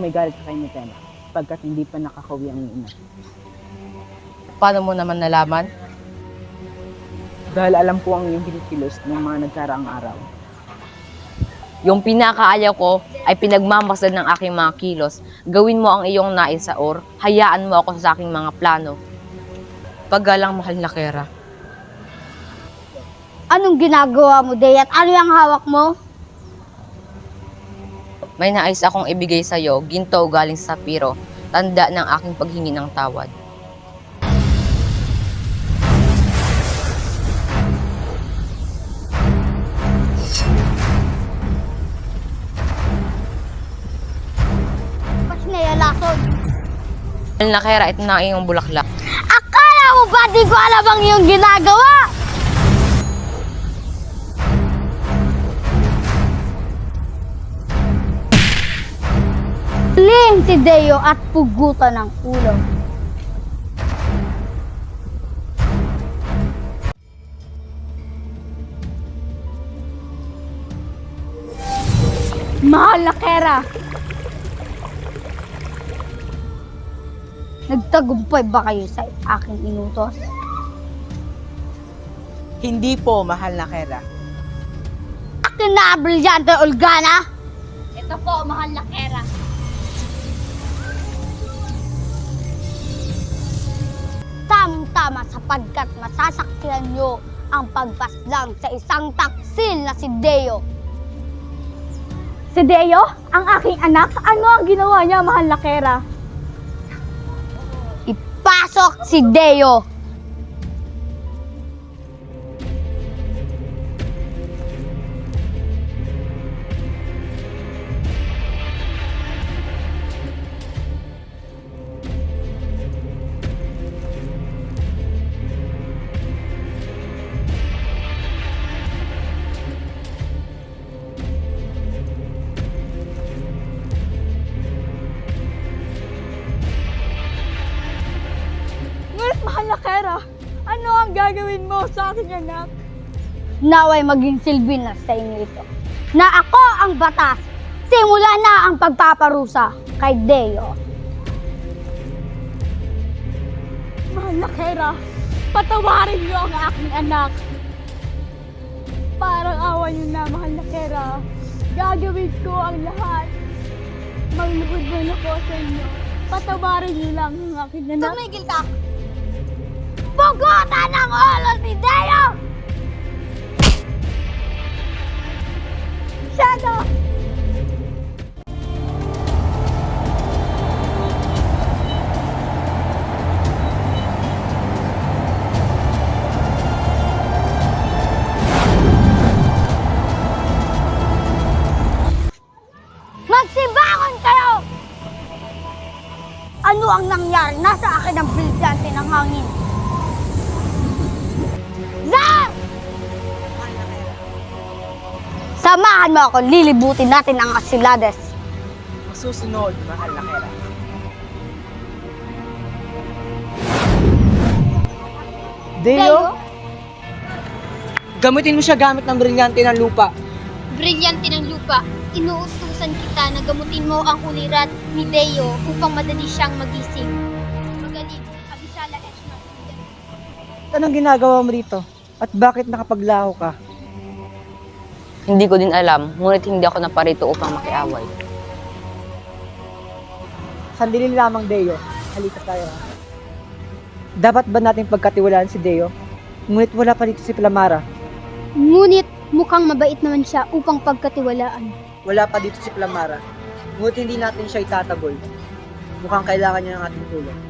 may galit ka kay Nutella, pagkat hindi pa nakakawi ang ina. Paano mo naman nalaman? Dahil alam ko ang iyong kinikilos ng mga nagkaraang araw. Yung pinakaayaw ko ay pinagmamasdan ng aking mga kilos. Gawin mo ang iyong nais sa or, hayaan mo ako sa aking mga plano. Paggalang mahal na Kera. Anong ginagawa mo, Day? At ano yung hawak mo? May nais akong ibigay sa iyo, ginto galing sa Piro, tanda ng aking paghingi ng tawad. Mas nayalason. Mahal na Kera, ito na ang iyong bulaklak. Akala mo ba di ko alam ang iyong ginagawa? Ling si Deo at pugutan ng ulo. Mahal na Kera! Nagtagumpay ba kayo sa aking inutos? Hindi po, mahal na Kera. Akin na brilyante Olgana! Ito po, mahal na Kera. Tamang-tama sapagkat masasakyan nyo ang pagpaslang sa isang taksil na si Deo. Si Deo, ang aking anak, ano ang ginawa niya, mahal na Kera? Ipasok si Deo! Ngunit mahal na Kera, ano ang gagawin mo sa aking anak? Naway maging silbi na sa inyo ito. Na ako ang batas. Simula na ang pagpaparusa kay Deo. Mahal na Kera, patawarin niyo ang aking anak. Parang awa niyo na, mahal na Kera. Gagawin ko ang lahat. Magluhod mo na ko sa inyo. Patawarin niyo lang ang aking anak. Tumigil ka! Pugutan ng ulo si Deo! Shadow! Magsibangon kayo! Ano ang nangyari? Nasa akin ang brilyante ng hangin. Zar! Samahan mo ako, lilibutin natin ang Asilades. Masusunod, mahal na Kera. Deo, gamitin mo siya gamit ng brilyante ng lupa. Brilyante ng lupa, inuutusan kita na gamutin mo ang ulirat ni Deo upang madali siyang magising. Magaling, Abisala Eshma. Anong ginagawa mo rito? At bakit nakapaglaho ka? Hindi ko din alam, ngunit hindi ako naparito upang makiaway. Sandali lamang, Deo. Halika tayo. Dapat ba nating pagkatiwalaan si Deo? Ngunit wala pa dito si Plamara. Ngunit mukhang mabait naman siya upang pagkatiwalaan. Wala pa dito si Plamara. Ngunit hindi natin siya itatagol. Mukhang kailangan niya ng ating tulong.